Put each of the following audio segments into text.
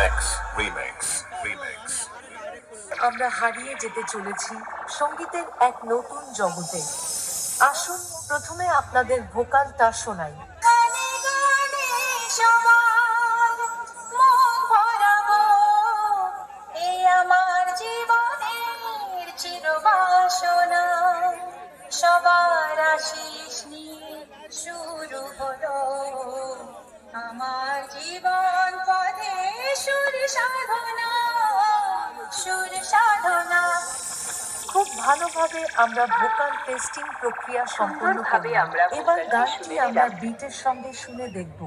Remax Remax Remax. আমরা হারিয়ে যেতে চলেছি সঙ্গীতের এক নতুন জগতে। আসুন প্রথমে আপনাদের ভোকালটা শোনাই। আমার জীবনের চিরবাসনা সবার আশিস নিয়ে শুরু হলো আমার জীবন পথে সুর সাধনা সুর সাধনা। খুব ভালোভাবে আমরা ভোকাল টেস্টিং প্রক্রিয়া সম্পন্ন করলাম। এবার গানটি আমরা বিটের সঙ্গে শুনে দেখব।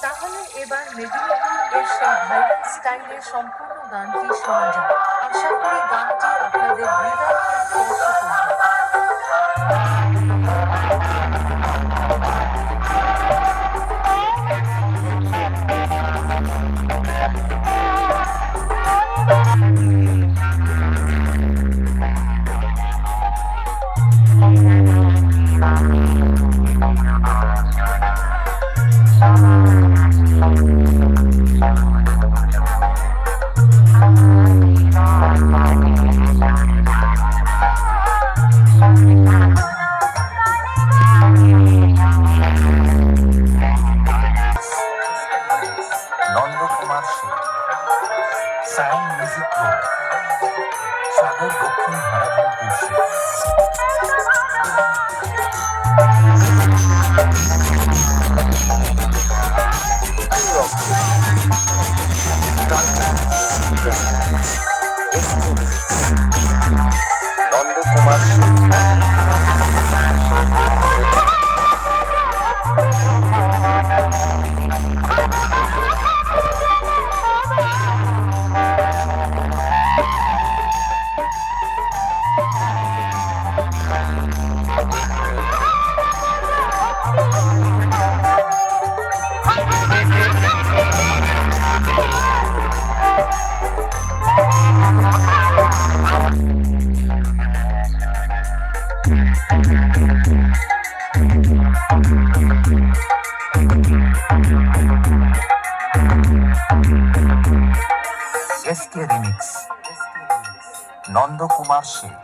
তাহলে এবার মেদিনীপুর এর সেই ভাইরাল স্টাইলের সম্পূর্ণ গানটি শোনা যাক। আশা করি গানটি আপনাদের হৃদয়কে স্পর্শ করবে। Nandakumar Sen, Sayan music group, Sagar Dakshin Haradhanpur Sen. Nandakumar Sen. SK remix, Nandakumar Sen.